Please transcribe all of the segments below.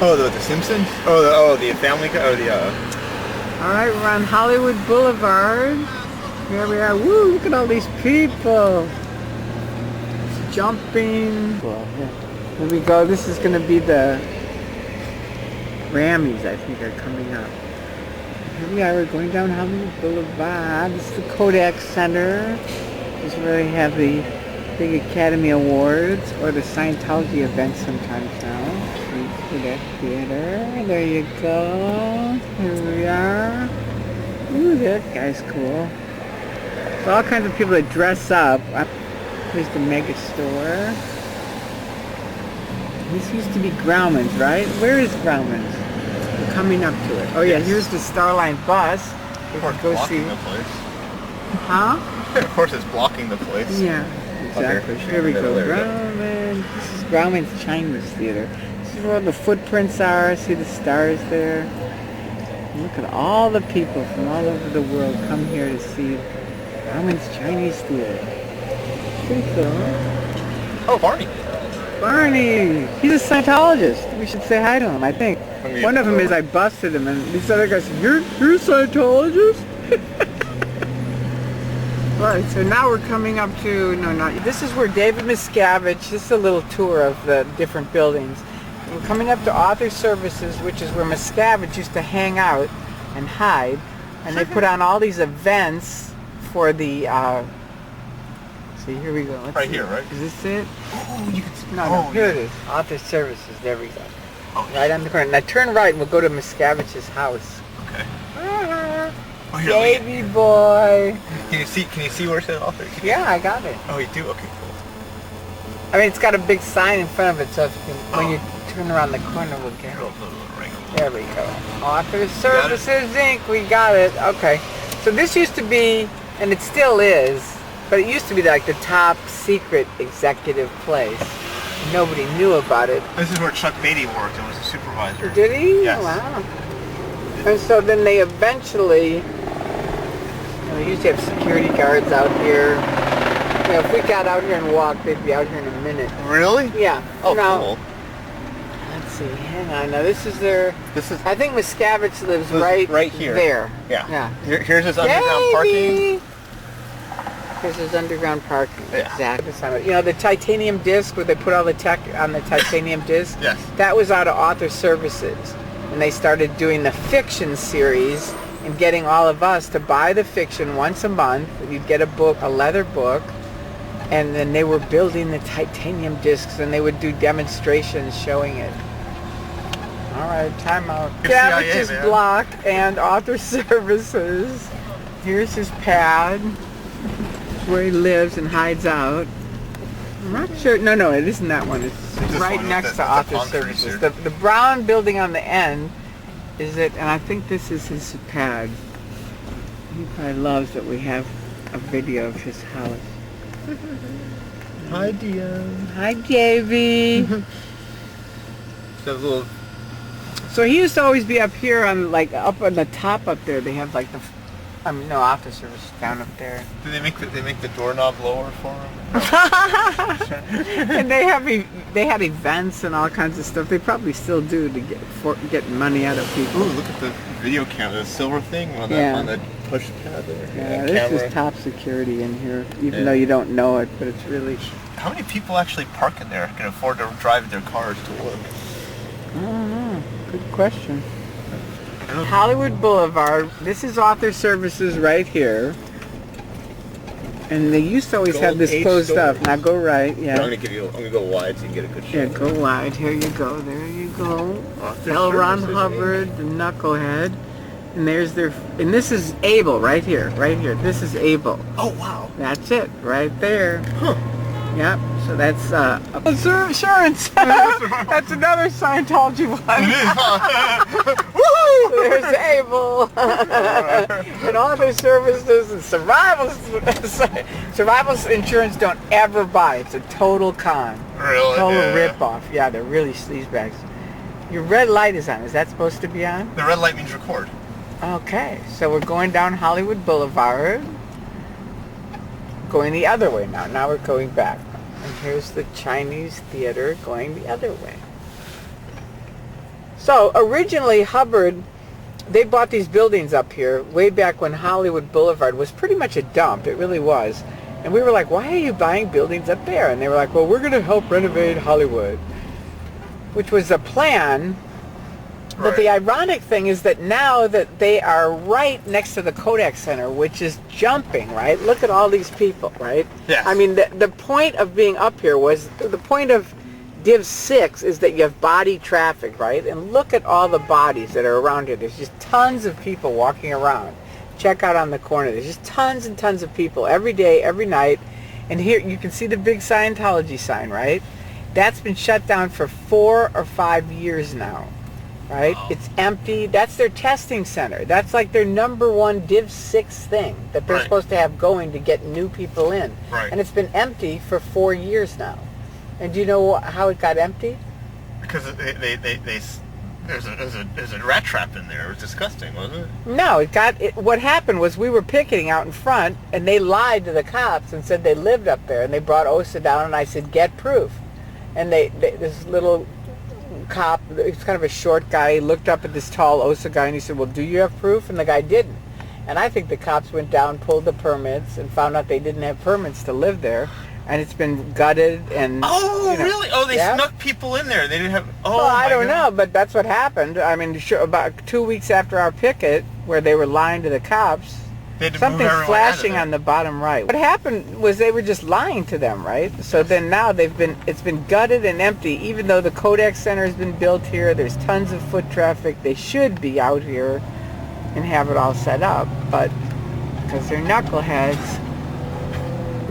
Oh, the Simpsons? The Family Guy? Alright, we're on Hollywood Boulevard. Here we are. Woo, look at all these people. It's jumping. Well, here we go. This is going to be the Grammys, I think, are coming up. Here we are. We're going down Hollywood Boulevard. This is the Kodak Center. This is where they have the big Academy Awards or the Scientology events sometimes now. Kodak Theater. There you go. Here we are. Ooh, that guy's cool. So all kinds of people that dress up. Here's the mega store. This used to be Grauman's, right? Where is Grauman's? We're coming up to it. Oh yeah, here's the Starline bus. Of course, go blocking the place. Huh? Of course, it's blocking the place. Yeah, exactly. Here we go. Grauman's. This is Grauman's Chinese Theater. This is where all the footprints are. See the stars there? Look at all the people from all over the world come here to see Grauman's Chinese Theater. Pretty cool. Oh, Barney. Barney! He's a Scientologist. We should say hi to him, I think. One of them is I busted him, and these other guys said, You're a Scientologist? Right, so now we're coming up to, this is where David Miscavige, this is a little tour of the different buildings. We're coming up to Author Services, which is where Miscavige used to hang out and hide, and they put on all these events for the, see, here we go. Right here, right? Is this it? Oh, you can see. No, here it is. Author Services, there we go. Oh, right on the corner. Now turn right and we'll go to Miscavige's house. Okay. Oh, here, baby boy. Can you see where it says author? Yeah, I got it. Oh, you do? Okay, cool. I mean, it's got a big sign in front of it, so if you can, when you turn around the corner, we'll get it. There we go. Author Services Inc. We got it. Okay. So this used to be, and it still is, but it used to be like the top secret executive place. Nobody knew about it. This is where Chuck Beatty worked and was a supervisor. Did he? Yes. Wow. And so then they eventually, they used to have security guards out here. If we got out here and walked, they'd be out here in a minute. Really? Yeah. Oh, cool. Let's see. Hang on. Now this is their. I think Miscavige lives right here. There. Yeah. Here's his underground parking. Here's his underground parking. Yeah. Exactly. You know the titanium disc where they put all the tech on the titanium disc? Yes. That was out of Author Services. And they started doing the fiction series and getting all of us to buy the fiction once a month. You'd get a book, a leather book, and then they were building the titanium discs and they would do demonstrations showing it. All right, time out. Miscavige's block and Author Services. Here's his pad where he lives and hides out. I'm not sure. No, it isn't that one. It's right next to Author Services. The brown building on the end is it, and I think this is his pad. He probably loves that we have a video of his house. Hi, Dion. Hi, Davey. So he used to always be up here on, like, up on the top up there. They have, like, no Author Service down up there. Did they make the doorknob lower for him? And they had events and all kinds of stuff. They probably still do to get money out of people. Ooh, look at the video camera, the silver thing on the push pad there. Yeah, this is top security in here, even though you don't know it, but it's really. How many people actually park in there can afford to drive their cars to work? I don't know. Good question. Hollywood Boulevard. This is Author Services right here. And they used to always have this closed up. Now go right, yeah. I'm gonna go wide so you can get a good shot. Yeah, go wide. Here you go. There you go. L. Ron Hubbard, the knucklehead. And there's and this is Abel right here. This is Abel. Oh wow. That's it, right there. Huh. Yep. So that's insurance. That's another Scientology one. It is, huh? There's Abel. And Author Services and survival insurance don't ever buy. It's a total con. Really? Total rip-off. Yeah, they're really sleazebags. Your red light is on. Is that supposed to be on? The red light means record. Okay, so we're going down Hollywood Boulevard. Going the other way now. Now we're going back. And here's the Chinese theater going the other way. So originally Hubbard, they bought these buildings up here way back when Hollywood Boulevard was pretty much a dump. It really was. And we were like, why are you buying buildings up there? And they were like, well, we're going to help renovate Hollywood, which was a plan. But the ironic thing is that now that they are right next to the Kodak Center, which is jumping, right? Look at all these people, right? Yes. I mean, the point of being up here was, the point of Div 6 is that you have body traffic, right? And look at all the bodies that are around here. There's just tons of people walking around. Check out on the corner. There's just tons and tons of people every day, every night. And here you can see the big Scientology sign, right? That's been shut down for 4 or 5 years now, right? Wow. It's empty. That's their testing center. That's like their #1 Div 6 thing that they're supposed to have going to get new people in. Right. And it's been empty for 4 years now. And do you know how it got empty? Because there's a rat trap in there. It was disgusting, wasn't it? No, what happened was we were picketing out in front, and they lied to the cops and said they lived up there, and they brought Osa down, and I said, get proof. And this little cop, he's kind of a short guy, he looked up at this tall Osa guy, and he said, well, do you have proof? And the guy didn't. And I think the cops went down, pulled the permits, and found out they didn't have permits to live there. And it's been gutted and... Oh, you know, really? Oh, they snuck people in there. They didn't have... Oh, well, I don't God. know, but that's what happened. I mean, about 2 weeks after our picket, where they were lying to the cops, something's flashing on the bottom right. What happened was they were just lying to them, right? So then now it's been gutted and empty, even though the Kodak Center has been built here. There's tons of foot traffic. They should be out here and have it all set up, but because they're knuckleheads,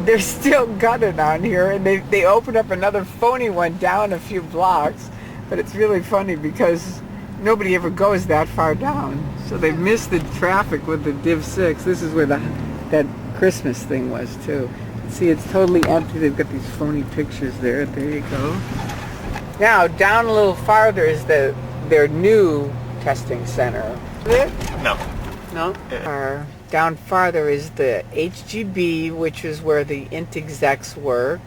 they're still gutted on here, and they opened up another phony one down a few blocks, but it's really funny because nobody ever goes that far down. So they missed the traffic with the Div 6. This is where that Christmas thing was too. See, it's totally empty. They've got these phony pictures there. There you go. Now, down a little farther is their new testing center. Is it? No. No? Down farther is the HGB, which is where the int execs work.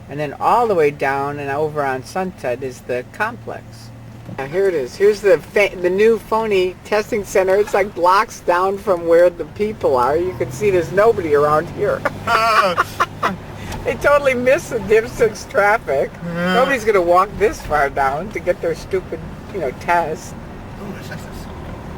And then all the way down and over on Sunset is the complex. Now here it is. Here's the new phony testing center. It's like blocks down from where the people are. You can see there's nobody around here. They totally missed the Div 6 traffic. Nobody's going to walk this far down to get their stupid, test.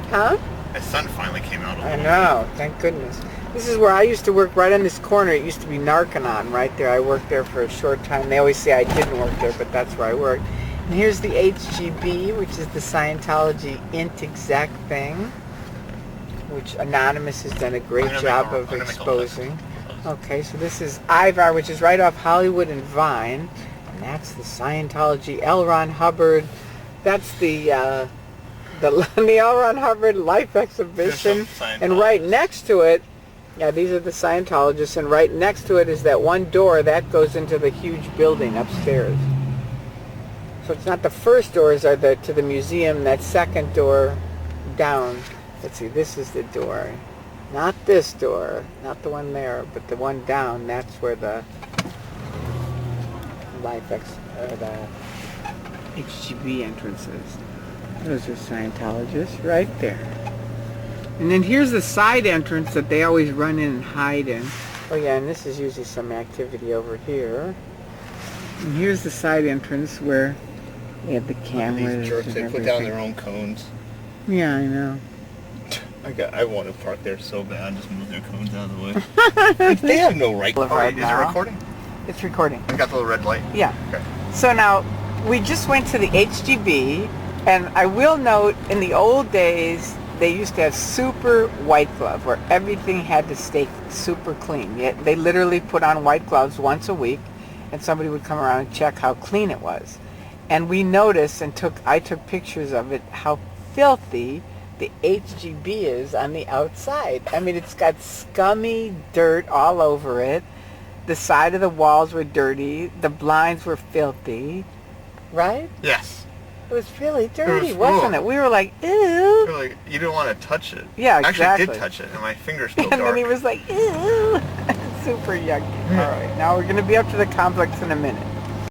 Huh? The sun finally came out a little I know, thank goodness. This is where I used to work, right on this corner. It used to be Narconon right there. I worked there for a short time. They always say I didn't work there, but that's where I worked. And here's the HGB, which is the Scientology int exec thing, which Anonymous has done a great job of exposing. Okay, so this is Ivar, which is right off Hollywood and Vine. And that's the Scientology L. Ron Hubbard. That's the L. Ron Hubbard Life Exhibition. And right next to it, these are the Scientologists, and right next to it is that one door that goes into the huge building upstairs. So it's not the first doors are to the museum, that second door down. Let's see, this is the door. Not this door, not the one there, but the one down, that's where the the HGB entrance is. Those are Scientologists right there. And then here's the side entrance that they always run in and hide in. Oh yeah, and this is usually some activity over here. And here's the side entrance where they have the cameras. These jerks, they put down their own cones. Yeah, I know. I want to park there so bad. Just move their cones out of the way. They have no right. Is it recording? It's recording. I got the little red light? Yeah. Okay. So now, we just went to the HGB, and I will note, in the old days, they used to have super white glove, where everything had to stay super clean. Yet they literally put on white gloves once a week, and somebody would come around and check how clean it was. And we noticed, and I took pictures of it, how filthy the HGB is on the outside. I mean, it's got scummy dirt all over it. The side of the walls were dirty. The blinds were filthy. Right? Yes. It was really dirty, wasn't it? We were like, ew. Like, you didn't want to touch it. Yeah, exactly. I actually did exactly. touch it, and my finger's still And dark. then he was like, ew. Super yucky. All right, now we're going to be up to the complex in a minute.